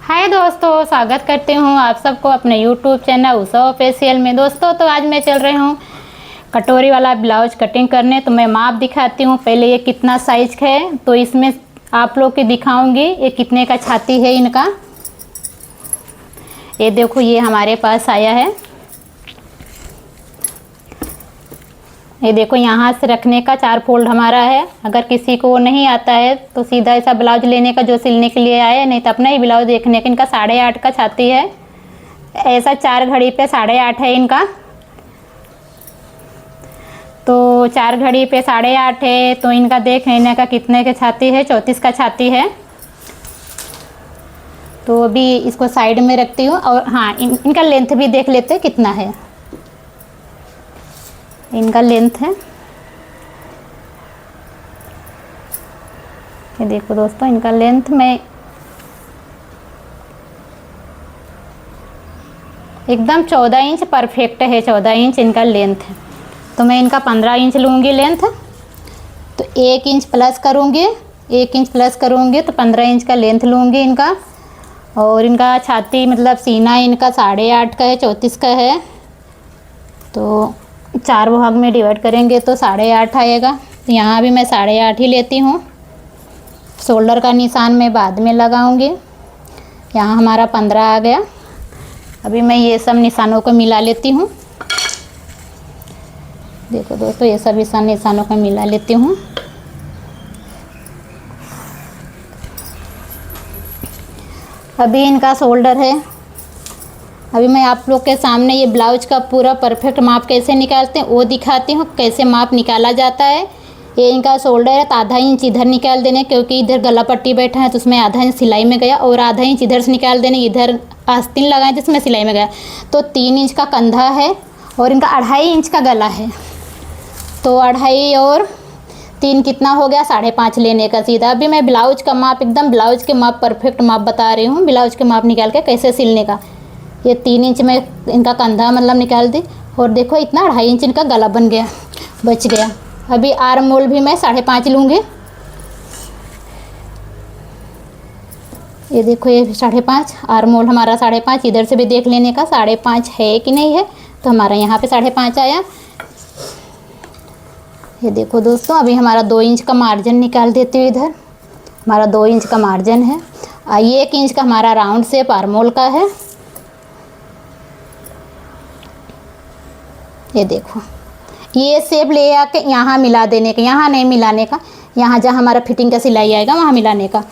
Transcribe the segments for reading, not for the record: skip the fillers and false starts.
हाय दोस्तों, स्वागत करती हूँ आप सबको अपने यूट्यूब चैनल उषा ऑफिशियल में। दोस्तों तो आज मैं चल रही हूँ कटोरी वाला ब्लाउज कटिंग करने। तो मैं माप दिखाती हूँ। पहले ये कितना साइज का है तो इसमें आप लोग के दिखाऊंगी ये कितने का छाती है इनका। ये देखो, ये हमारे पास आया है। ये देखो, यहाँ से रखने का 4 फोल्ड हमारा है। अगर किसी को नहीं आता है तो सीधा ऐसा ब्लाउज लेने का जो सिलने के लिए आए, नहीं तो अपना ही ब्लाउज देखने का। इनका 8.5 का छाती है। ऐसा 4 घड़ी पे 8.5 है इनका। तो 4 घड़ी पे 8.5 है तो इनका देख लेने का कितने के छाती है। 34 का छाती है। तो अभी इसको साइड में रखती हूँ। और हाँ, इनका लेंथ भी देख लेते कितना है। इनका लेंथ है, ये देखो दोस्तों, इनका लेंथ में एकदम 14 इंच परफेक्ट है। 14 इंच इनका लेंथ है। तो मैं इनका 15 इंच लूँगी लेंथ। तो 1 इंच प्लस करूँगी, 1 इंच प्लस करूँगी तो 15 इंच का लेंथ लूँगी इनका। और इनका छाती मतलब सीना इनका 8.5 का है, 34 का है। तो 4 भाग में डिवाइड करेंगे तो 8.5 आएगा। तो यहाँ भी मैं 8.5 ही लेती हूँ। शोल्डर का निशान मैं बाद में लगाऊंगी। यहाँ हमारा 15 आ गया। अभी मैं ये सब निशानों को मिला लेती हूँ। देखो दोस्तों, ये सब निशानों को मिला लेती हूँ। अभी इनका शोल्डर है। अभी मैं आप लोग के सामने ये ब्लाउज का पूरा परफेक्ट माप कैसे निकालते हैं वो दिखाती हूँ, कैसे माप निकाला जाता है। ये इनका शोल्डर है तो आधा इंच इधर निकाल देने, क्योंकि इधर गला पट्टी बैठा है तो उसमें आधा इंच सिलाई में गया। और आधा इंच इधर से निकाल देने, इधर आस्तीन लगाए जिसमें सिलाई में गया। तो 3 इंच का कंधा है और इनका 2.5 इंच का गला है। तो 2.5 और 3 कितना हो गया, 5.5 लेने का सीधा। अभी मैं ब्लाउज का माप एकदम ब्लाउज के माप परफेक्ट माप बता रही हूँ। ब्लाउज के माप निकाल के कैसे सिलने का। ये 3 इंच में इनका कंधा मतलब निकाल दी। और देखो, इतना 2.5 इंच इनका गला बन गया, बच गया। अभी आर्म मोल भी मैं 5.5 लूँगी। ये देखो, ये 5.5 आर्म मोल हमारा 5.5। इधर से भी देख लेने का 5.5 है कि नहीं है। तो हमारा यहाँ पे 5.5 आया। ये देखो दोस्तों, अभी हमारा 2 इंच का मार्जिन निकाल देती हूँ। इधर हमारा 2 इंच का मार्जिन है। 1 इंच का हमारा राउंड शेप आर्म मोल का है। ये देखो, ये शेप ले आके यहाँ मिला देने का, यहाँ नहीं मिलाने का। यहाँ जहाँ हमारा फिटिंग का सिलाई आएगा वहाँ मिलाने का।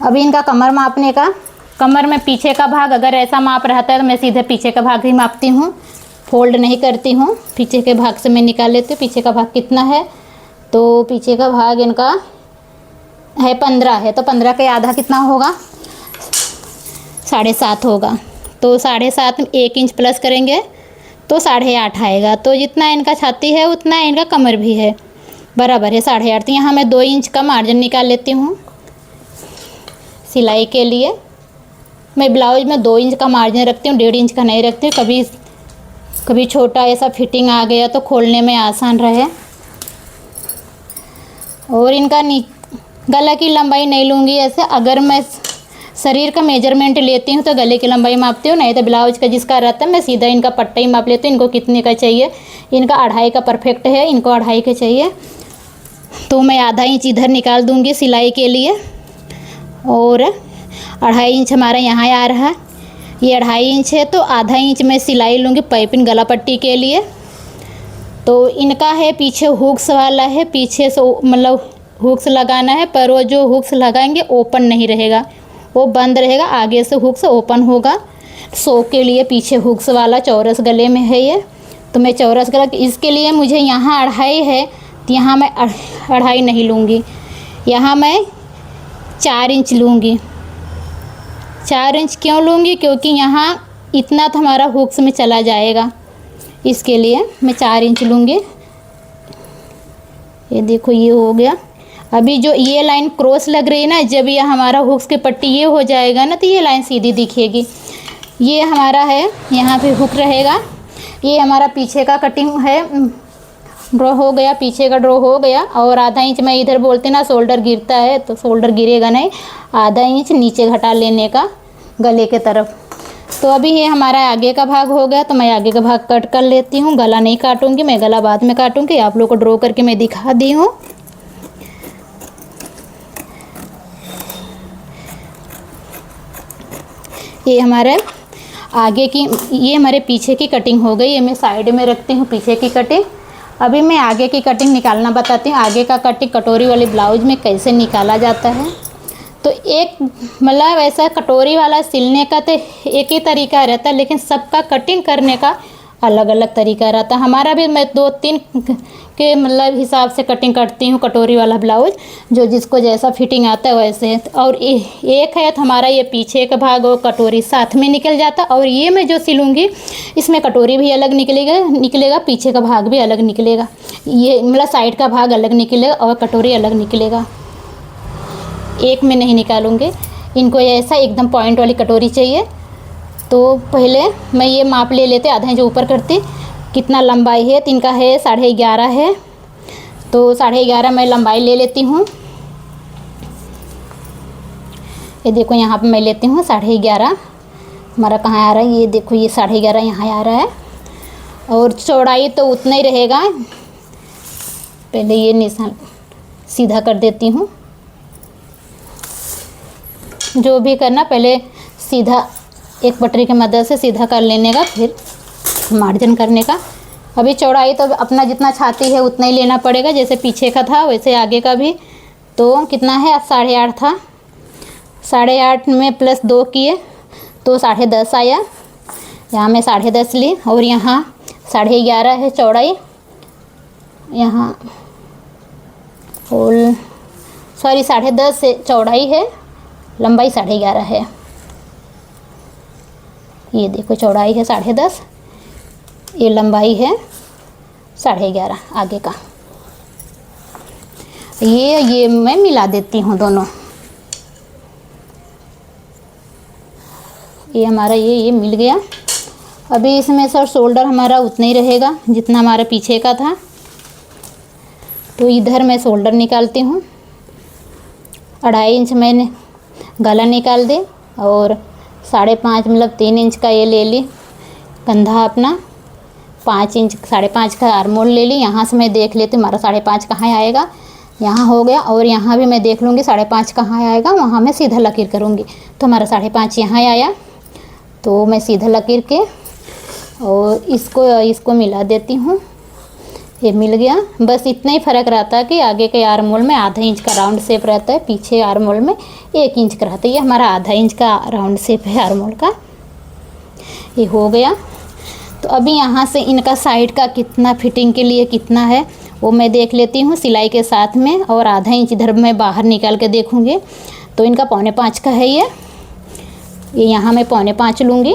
अभी इनका कमर मापने का। कमर में पीछे का भाग अगर ऐसा माप रहता है तो मैं सीधे पीछे का भाग ही मापती हूँ, फोल्ड नहीं करती हूँ। पीछे के भाग से मैं निकाल लेती हूँ पीछे का भाग कितना है। तो पीछे का भाग इनका है 15 है। तो 15 के आधा कितना होगा, 7.5 होगा। तो 7.5 में 1 इंच प्लस करेंगे तो 8.5 आएगा। तो जितना इनका छाती है उतना इनका कमर भी है, बराबर है 8.5। तो यहाँ मैं 2 इंच का मार्जिन निकाल लेती हूँ सिलाई के लिए। मैं ब्लाउज में 2 इंच का मार्जिन रखती हूँ, 1.5 इंच का नहीं रखती हूँ। कभी छोटा ऐसा फिटिंग आ गया तो खोलने में आसान रहे। और इनका गला की लंबाई नहीं लूँगी ऐसे। अगर मैं शरीर का मेजरमेंट लेती हूँ तो गले की लंबाई मापती हूँ, नहीं तो ब्लाउज का जिसका रहता है मैं सीधा इनका पट्टा ही माप लेती हूँ। इनको कितने का चाहिए, इनका 2.5 का परफेक्ट है, इनको 2.5 का चाहिए। तो मैं आधा इंच इधर निकाल दूँगी सिलाई के लिए। और 2.5 इंच हमारा यहाँ आ रहा है, ये 2.5 इंच है। तो आधा इंच मैं सिलाई लूँगी पाइपिंग गला पट्टी के लिए। तो इनका है पीछे हुक्स वाला है, पीछे से मतलब हुक्स लगाना है। पर वो जो हुक्स लगाएंगे ओपन नहीं रहेगा, वो बंद रहेगा। आगे से हुक्स ओपन होगा। सो के लिए पीछे हुक्स वाला चौरस गले में है ये। तो मैं चौरस गला, इसके लिए मुझे यहाँ 2.5 है तो यहाँ मैं 2.5 नहीं लूँगी, यहाँ मैं 4 इंच लूँगी। 4 इंच क्यों लूँगी, क्योंकि यहाँ इतना तो हमारा हुक्स में चला जाएगा, इसके लिए मैं 4 इंच लूँगी। ये देखो, ये हो गया। अभी जो ये लाइन क्रॉस लग रही है ना, जब ये हमारा हुक्स की पट्टी ये हो जाएगा ना तो ये लाइन सीधी दिखेगी। ये हमारा है, यहाँ पे हुक रहेगा। ये हमारा पीछे का कटिंग है, ड्रॉ हो गया, पीछे का ड्रॉ हो गया। और आधा इंच मैं इधर बोलते ना शोल्डर गिरता है, तो शोल्डर गिरेगा नहीं, आधा इंच नीचे घटा लेने का। गले के तरफ। तो अभी ये हमारा आगे का भाग हो गया, तो मैं आगे का भाग कट कर लेती हूँ। गला नहीं काटूंगी मैं, गला बाद में काटूंगी। आप लोग को ड्रॉ करके मैं दिखा दी हूँ। ये हमारे आगे की, ये हमारे पीछे की कटिंग हो गई। ये मैं साइड में रखती हूँ पीछे की कटिंग। अभी मैं आगे की कटिंग निकालना बताती हूँ। आगे का कटिंग कटोरी वाली ब्लाउज में कैसे निकाला जाता है। तो एक मतलब ऐसा कटोरी वाला सिलने का तो एक ही तरीका रहता है, लेकिन सबका कटिंग करने का अलग अलग तरीका रहता है। हमारा भी मैं 2-3 के मतलब हिसाब से कटिंग करती हूँ कटोरी वाला ब्लाउज, जो जिसको जैसा फिटिंग आता है वैसे। और एक है तो हमारा ये पीछे का भाग और कटोरी साथ में निकल जाता। और ये मैं जो सिलूँगी इसमें कटोरी भी अलग निकलेगा, पीछे का भाग भी अलग निकलेगा। ये मतलब साइड का भाग अलग निकलेगा और कटोरी अलग निकलेगा। एक में नहीं निकालूंगी। इनको ऐसा एकदम पॉइंट वाली कटोरी चाहिए। तो पहले मैं ये माप ले लेते, आधा इंच ऊपर करती। कितना लंबाई है, तो इनका है 11.5 है। तो 11.5 मैं लंबाई ले लेती हूँ। ये देखो यहाँ पे मैं लेती हूँ 11.5। हमारा कहाँ आ रहा है, ये देखो ये 11.5 यहाँ आ रहा है। और चौड़ाई तो उतना ही रहेगा। पहले ये निशान सीधा कर देती हूँ। जो भी करना पहले सीधा एक पटरी की मदद से सीधा कर लेने का, फिर मार्जिन करने का। अभी चौड़ाई तो अपना जितना छाती है उतना ही लेना पड़ेगा। जैसे पीछे का था वैसे आगे का भी। तो कितना है, 8.5 था। 8.5 में +2 किए तो 10.5 आया। यहाँ मैं 10.5 ली। और यहाँ 11.5 है चौड़ाई, यहाँ और सॉरी 10.5 से चौड़ाई है, लंबाई 11.5 है। ये देखो चौड़ाई है 10.5, ये लंबाई है 11.5 आगे का। ये मैं मिला देती हूँ दोनों। ये हमारा ये मिल गया। अभी इसमें सर शोल्डर हमारा उतना ही रहेगा जितना हमारा पीछे का था। तो इधर मैं शोल्डर निकालती हूँ। 2.5 इंच मैंने गला निकाल दे और 5.5 मतलब 3 इंच का ये ले ली कंधा अपना। 5 इंच 5.5 का आर्मोल ले ली। यहाँ से मैं देख लेती हूँ हमारा 5.5 कहाँ आएगा। यहाँ हो गया। और यहाँ भी मैं देख लूँगी 5.5 कहाँ आएगा, वहाँ मैं सीधा लकीर करूँगी। तो हमारा 5.5 यहाँ आया। तो मैं सीधा लकीर के और इसको मिला देती हूँ। ये मिल गया। बस इतना ही फ़र्क रहता है कि आगे के आर्मोल में ½ इंच का राउंड शेप रहता है, पीछे आर्मोल में 1 इंच का रहता है। ये हमारा ½ इंच का राउंड शेप है आर्मोल का। ये हो गया। तो अभी यहाँ से इनका साइड का कितना फिटिंग के लिए कितना है वो मैं देख लेती हूँ सिलाई के साथ में। और ½ इंच इधर मैं बाहर निकाल के देखूँगी। तो इनका 4.25 का है ये यहाँ मैं 4.25 लूँगी।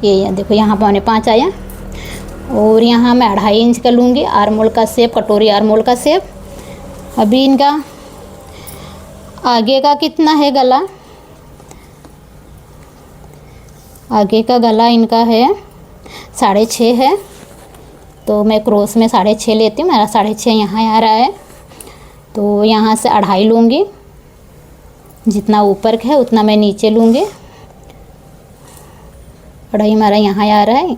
ये देखो यहाँ 4.25 आया। और यहाँ मैं 2.5 इंच का लूँगी आर्मोल का शेप, कटोरी आर्मोल का शेप। अभी इनका आगे का कितना है गला, आगे का गला इनका है 6.5 है। तो मैं क्रॉस में 6.5 लेती हूँ। मेरा 6.5 यहाँ आ रहा है। तो यहाँ से 2.5 लूँगी, जितना ऊपर का है उतना मैं नीचे लूँगी। 2.5 हमारा यहाँ आ रहा है।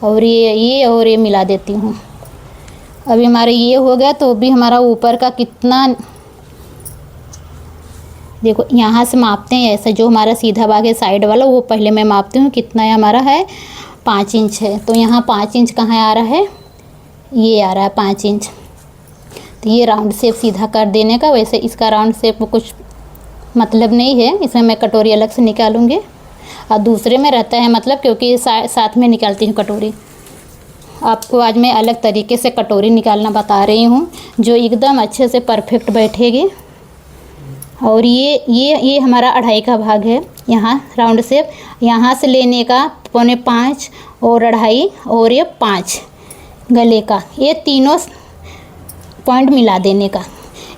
और ये मिला देती हूँ। अभी हमारा ये हो गया। तो अभी हमारा ऊपर का कितना, देखो यहाँ से मापते हैं ऐसा। जो हमारा सीधा भाग है साइड वाला वो पहले मैं मापती हूँ कितना है हमारा है। 5 इंच है। तो यहाँ 5 इंच कहाँ आ रहा है, ये आ रहा है 5 इंच। तो ये राउंड शेप सीधा कर देने का। वैसे इसका राउंड शेप कुछ मतलब नहीं है, इसमें मैं कटोरी अलग से निकालूंगी। और दूसरे में रहता है मतलब, क्योंकि साथ में निकालती हूँ कटोरी। आपको आज मैं अलग तरीके से कटोरी निकालना बता रही हूँ जो एकदम अच्छे से परफेक्ट बैठेगी। और ये हमारा 2.5 का भाग है। यहाँ राउंड शेप यहाँ से लेने का 4.25 और 2.5 और ये 5 गले का, ये तीनों पॉइंट मिला देने का।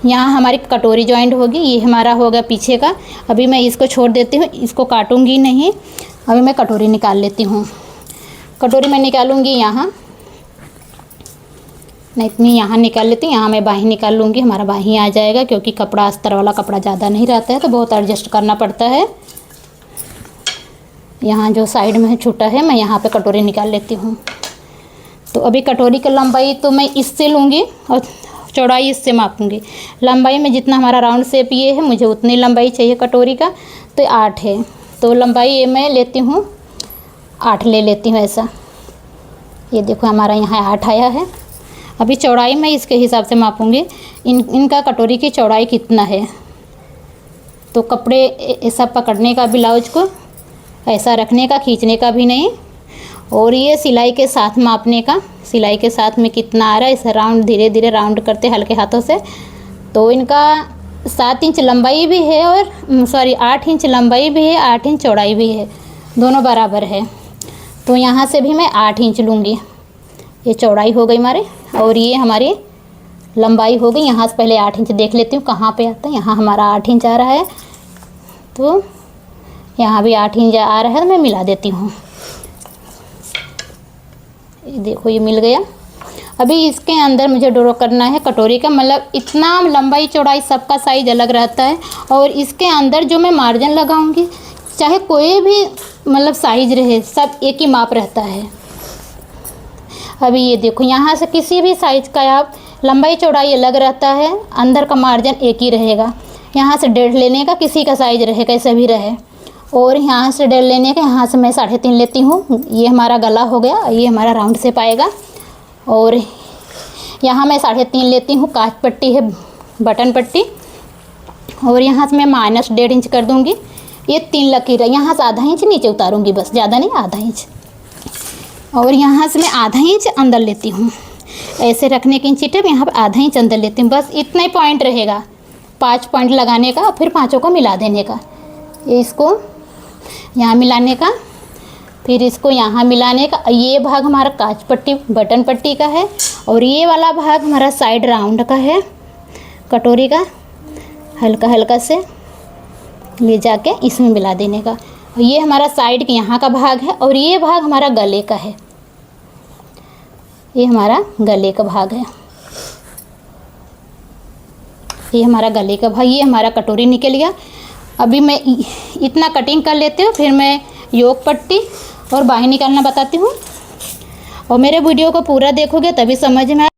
यहाँ हमारी कटोरी जॉइंट होगी। ये हमारा होगा पीछे का। अभी मैं इसको छोड़ देती हूँ, इसको काटूंगी नहीं। अभी मैं कटोरी निकाल लेती हूँ। कटोरी मैं निकालूंगी यहाँ, मैं इतनी यहाँ निकाल लेती हूँ, यहाँ मैं बाहीं निकाल लूँगी, हमारा बाहीं आ जाएगा, क्योंकि कपड़ा अस्तर वाला कपड़ा ज़्यादा नहीं रहता है तो बहुत एडजस्ट करना पड़ता है। यहाँ जो साइड में छूटा है मैं यहाँ पे कटोरी निकाल लेती हूँ। तो अभी कटोरी की लंबाई तो मैं इससे लूँगी और चौड़ाई इससे मापूँगी। लंबाई में जितना हमारा राउंड शेप ये है, मुझे उतनी लंबाई चाहिए कटोरी का, तो 8 है। तो लंबाई ये मैं लेती हूँ 8 ले लेती हूँ ऐसा। ये देखो हमारा यहाँ 8 आया है। अभी चौड़ाई मैं इसके हिसाब से मापूँगी, इनका कटोरी की चौड़ाई कितना है। तो कपड़े ऐसा पकड़ने का ब्लाउज को ऐसा रखने का, खींचने का भी नहीं। और ये सिलाई के साथ मापने का, सिलाई के साथ में कितना आ रहा है, इसे राउंड धीरे धीरे राउंड करते हल्के हाथों से। तो इनका 7 इंच लंबाई भी है और 8 इंच लंबाई भी है, 8 इंच चौड़ाई भी है, दोनों बराबर है। तो यहाँ से भी मैं 8 इंच लूँगी। ये चौड़ाई हो गई हमारे और ये हमारी लंबाई हो गई। यहाँ से पहले 8 इंच देख लेती हूँ कहाँ पे आता है। यहाँ हमारा 8 इंच आ रहा है, तो यहाँ भी 8 इंच आ रहा है, तो मैं मिला देती हूँ। देखो ये मिल गया। अभी इसके अंदर मुझे ड्रॉ करना है कटोरी का, मतलब इतना लंबाई चौड़ाई सबका साइज अलग रहता है। और इसके अंदर जो मैं मार्जिन लगाऊंगी, चाहे कोई भी मतलब साइज रहे, सब एक ही माप रहता है। अभी ये देखो यहाँ से किसी भी साइज़ का आप लंबाई चौड़ाई अलग रहता है, अंदर का मार्जिन एक ही रहेगा। यहाँ से 1.5 लेने का, किसी का साइज रहे कैसे भी रहे। और यहाँ से 1.5 लेने का, यहाँ से मैं 3.5 लेती हूँ। ये हमारा गला हो गया, ये हमारा राउंड शेप आएगा। और यहाँ मैं 3.5 लेती हूँ, काज पट्टी है, बटन पट्टी। और यहाँ से मैं -1.5 इंच कर दूँगी। ये 3 लकीर है, यहाँ से आधा इंच नीचे उतारूँगी, बस ज़्यादा नहीं, आधा इंच। और यहाँ से मैं आधा इंच अंदर लेती हूँ, ऐसे रखने की इंची टेप यहाँ पर आधा इंच अंदर लेती हूँ। बस इतना ही पॉइंट रहेगा, 5 पॉइंट लगाने का, फिर 5 को मिला देने का। इसको यहाँ मिलाने का, फिर इसको यहाँ मिलाने का। ये भाग हमारा काज पट्टी बटन पट्टी का है और ये वाला भाग हमारा साइड राउंड का है कटोरी का। हल्का हल्का से ले जाके इसमें मिला देने का। ये हमारा साइड के यहाँ का भाग है और ये भाग हमारा गले का है। ये हमारा गले का भाग है, ये हमारा गले का भाग। ये हमारा कटोरी निकल गया। अभी मैं इतना कटिंग कर लेती हूँ, फिर मैं योक पट्टी और बाहें निकालना बताती हूँ। और मेरे वीडियो को पूरा देखोगे तभी समझ में आए।